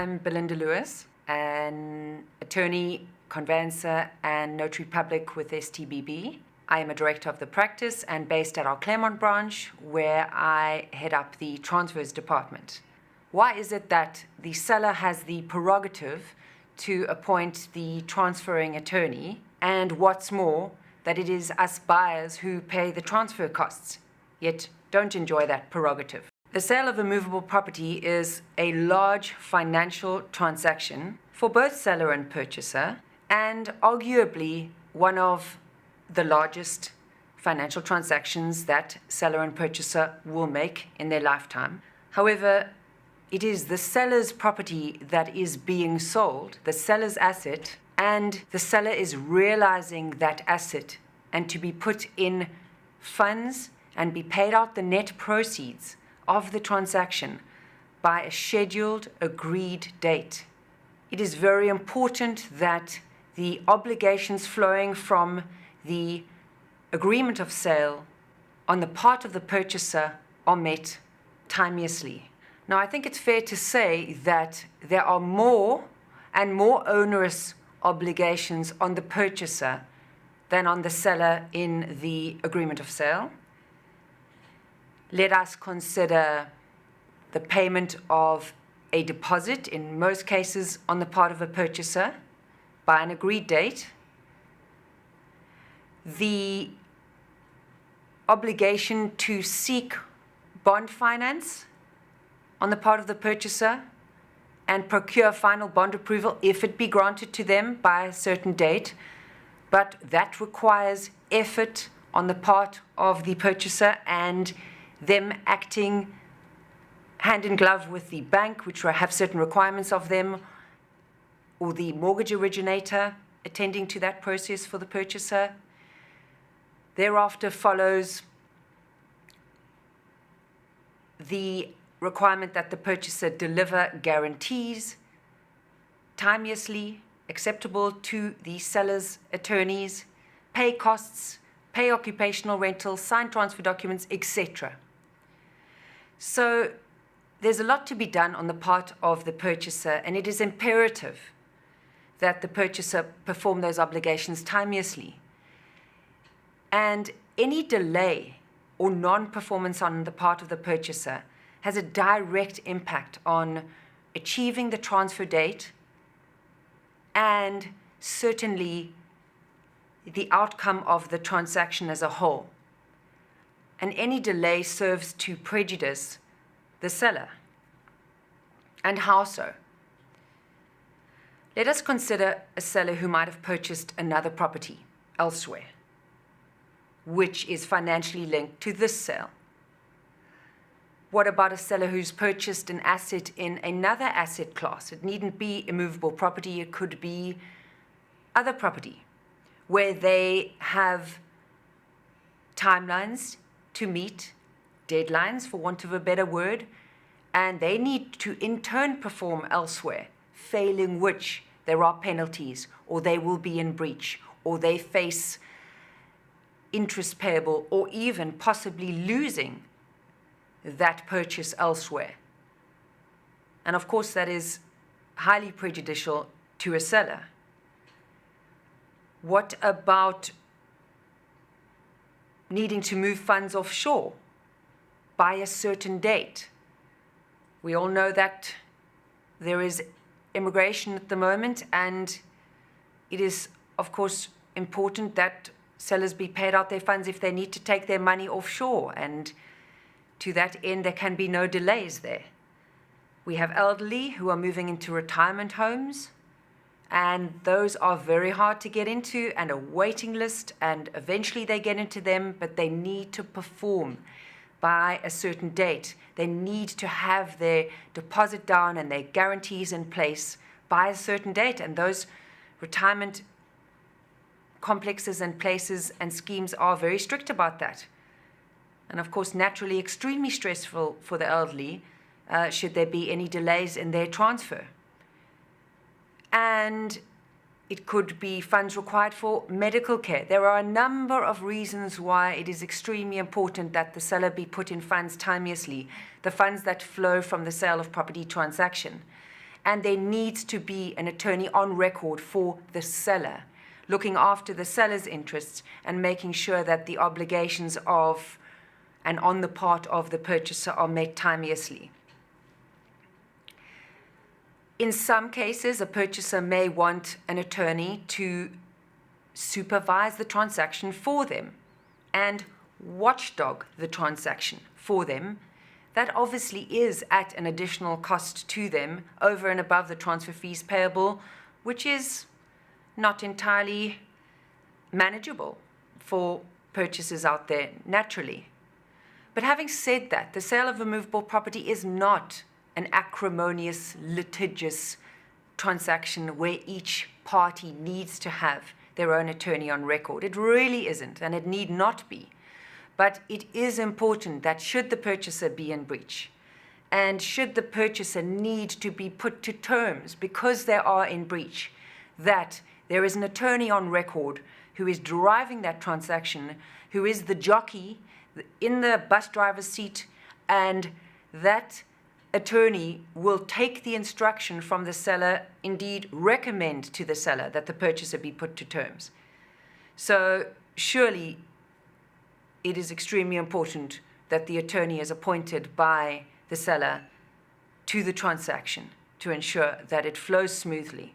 I'm Belinda Lewis, an attorney, conveyancer, and notary public with STBB. I am a director of the practice and based at our Claremont branch, where I head up the transfers department. Why is it that the seller has the prerogative to appoint the transferring attorney, and what's more, that it is us buyers who pay the transfer costs, yet don't enjoy that prerogative? The sale of a movable property is a large financial transaction for both seller and purchaser, and arguably one of the largest financial transactions that seller and purchaser will make in their lifetime. However, it is the seller's property that is being sold, the seller's asset, and the seller is realizing that asset and to be put in funds and be paid out the net proceeds of the transaction by a scheduled, agreed date. It is very important that the obligations flowing from the agreement of sale on the part of the purchaser are met timeously. Now, I think it's fair to say that there are more and more onerous obligations on the purchaser than on the seller in the agreement of sale. Let us consider the payment of a deposit, in most cases on the part of a purchaser, by an agreed date. The obligation to seek bond finance on the part of the purchaser and procure final bond approval if it be granted to them by a certain date, but that requires effort on the part of the purchaser and them acting hand in glove with the bank, which have certain requirements of them, or the mortgage originator attending to that process for the purchaser. Thereafter follows the requirement that the purchaser deliver guarantees timeously, acceptable to the seller's attorneys, pay costs, pay occupational rentals, sign transfer documents, etc. So there's a lot to be done on the part of the purchaser, and it is imperative that the purchaser perform those obligations timeously. And any delay or non-performance on the part of the purchaser has a direct impact on achieving the transfer date and certainly the outcome of the transaction as a whole. And any delay serves to prejudice the seller. And how so? Let us consider a seller who might have purchased another property elsewhere, which is financially linked to this sale. What about a seller who's purchased an asset in another asset class? It needn't be immovable property, it could be other property, where they have timelines to meet, deadlines for want of a better word, and they need to in turn perform elsewhere, failing which there are penalties, or they will be in breach, or they face interest payable, or even possibly losing that purchase elsewhere. And of course, that is highly prejudicial to a seller. What about needing to move funds offshore by a certain date? We all know that there is immigration at the moment, and it is, of course, important that sellers be paid out their funds if they need to take their money offshore, and to that end, there can be no delays there. We have elderly who are moving into retirement homes, and those are very hard to get into, and a waiting list, and eventually they get into them, but they need to perform by a certain date. They need to have their deposit down and their guarantees in place by a certain date, and those retirement complexes and places and schemes are very strict about that. And of course, naturally extremely stressful for the elderly should there be any delays in their transfer. And it could be funds required for medical care. There are a number of reasons why it is extremely important that the seller be put in funds timeously, the funds that flow from the sale of property transaction. and there needs to be an attorney on record for the seller, looking after the seller's interests and making sure that the obligations of and on the part of the purchaser are met timeously. In some cases, a purchaser may want an attorney to supervise the transaction for them and watchdog the transaction for them. That obviously is at an additional cost to them over and above the transfer fees payable, which is not entirely manageable for purchasers out there naturally. But having said that, the sale of a movable property is not an acrimonious, litigious transaction where each party needs to have their own attorney on record. It really isn't, and it need not be. But it is important that should the purchaser be in breach, and should the purchaser need to be put to terms because they are in breach, that there is an attorney on record who is driving that transaction, who is the jockey in the bus driver's seat, and that attorney will take the instruction from the seller, indeed recommend to the seller that the purchaser be put to terms. So surely it is extremely important that the attorney is appointed by the seller to the transaction to ensure that it flows smoothly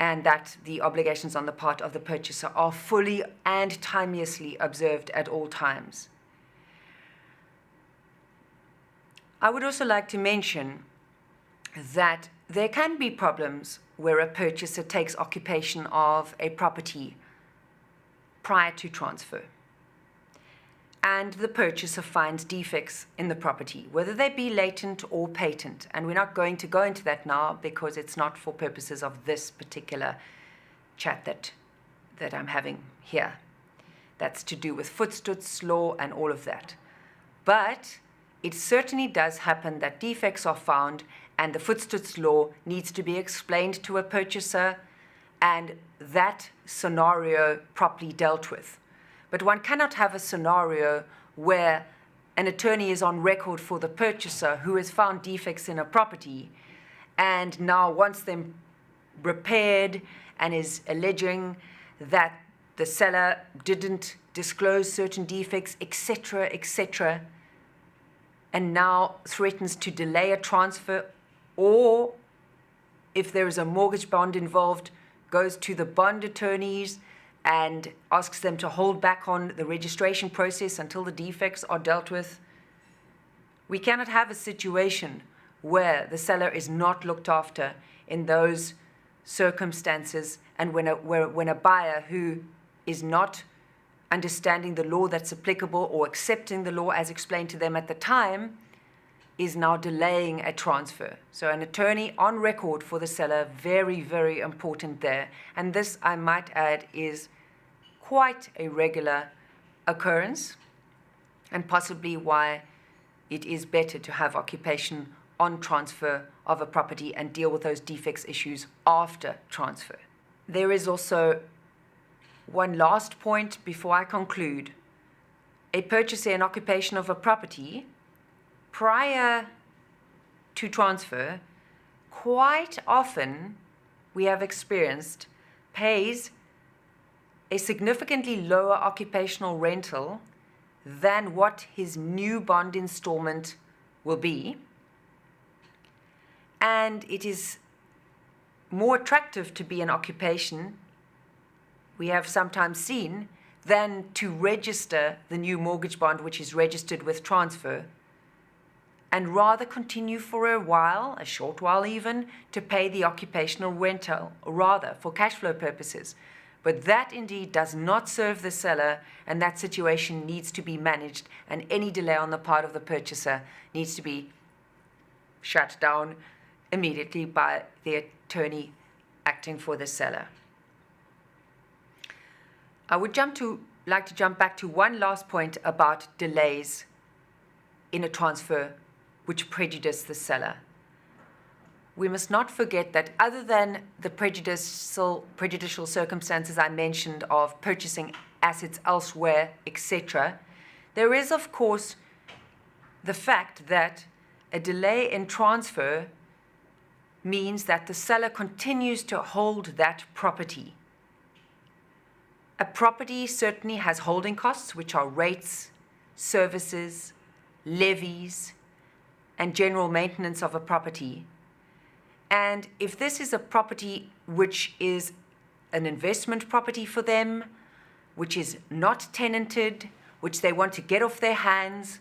and that the obligations on the part of the purchaser are fully and timeously observed at all times. I would also like to mention that there can be problems where a purchaser takes occupation of a property prior to transfer, and the purchaser finds defects in the property, whether they be latent or patent. And we're not going to go into that now because it's not for purposes of this particular chat that I'm having here. That's to do with footstoots law and all of that. But it certainly does happen that defects are found and the footstoots law needs to be explained to a purchaser and that scenario properly dealt with. But one cannot have a scenario where an attorney is on record for the purchaser who has found defects in a property and now wants them repaired and is alleging that the seller didn't disclose certain defects, etc., etc., and now threatens to delay a transfer, or if there is a mortgage bond involved, goes to the bond attorneys and asks them to hold back on the registration process until the defects are dealt with. We cannot have a situation where the seller is not looked after in those circumstances, and when a buyer who is not understanding the law that's applicable or accepting the law as explained to them at the time is now delaying a transfer. So an attorney on record for the seller, very, very important there. And this, I might add, is quite a regular occurrence, and possibly why it is better to have occupation on transfer of a property and deal with those defects issues after transfer. There is also one last point before I conclude. A purchaser and occupation of a property prior to transfer, quite often we have experienced, pays a significantly lower occupational rental than what his new bond installment will be. And it is more attractive to be an occupation, we have sometimes seen, than to register the new mortgage bond, which is registered with transfer, and rather continue for a while, a short while even, to pay the occupational rental, rather for cash flow purposes. But that indeed does not serve the seller, and that situation needs to be managed, and any delay on the part of the purchaser needs to be shut down immediately by the attorney acting for the seller. I would like to jump back to one last point about delays in a transfer which prejudice the seller. We must not forget that other than the prejudicial circumstances I mentioned of purchasing assets elsewhere, etc., there is, of course, the fact that a delay in transfer means that the seller continues to hold that property. A property certainly has holding costs, which are rates, services, levies, and general maintenance of a property. And if this is a property which is an investment property for them, which is not tenanted, which they want to get off their hands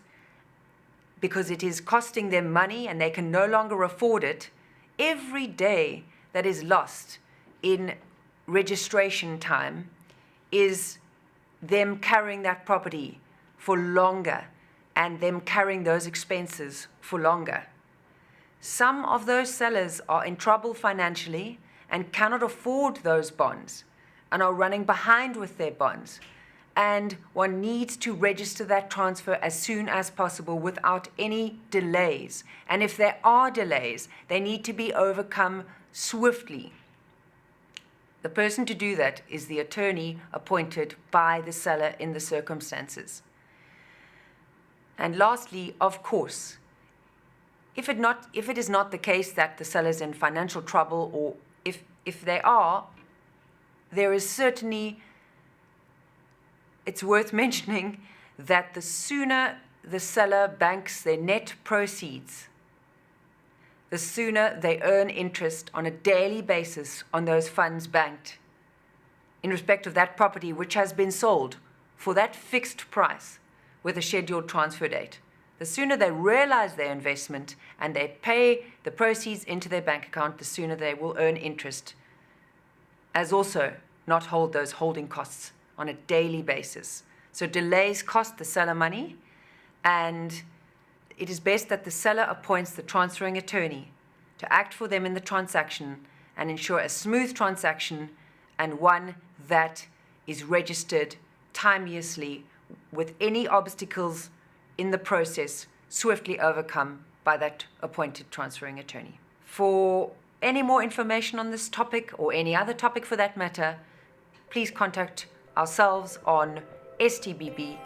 because it is costing them money and they can no longer afford it, every day that is lost in registration time is them carrying that property for longer and them carrying those expenses for longer. Some of those sellers are in trouble financially and cannot afford those bonds and are running behind with their bonds. And one needs to register that transfer as soon as possible without any delays. And if there are delays, they need to be overcome swiftly. The person to do that is the attorney appointed by the seller in the circumstances. And lastly, of course, if it is not the case that the seller is in financial trouble, or if they are, there is certainly, it's worth mentioning that the sooner the seller banks their net proceeds, the sooner they earn interest on a daily basis on those funds banked in respect of that property which has been sold for that fixed price with a scheduled transfer date. The sooner they realize their investment and they pay the proceeds into their bank account, the sooner they will earn interest, as also not hold those holding costs on a daily basis. So delays cost the seller money, and it is best that the seller appoints the transferring attorney to act for them in the transaction and ensure a smooth transaction and one that is registered timeously with any obstacles in the process swiftly overcome by that appointed transferring attorney. For any more information on this topic or any other topic for that matter, please contact ourselves on stbb.co.za.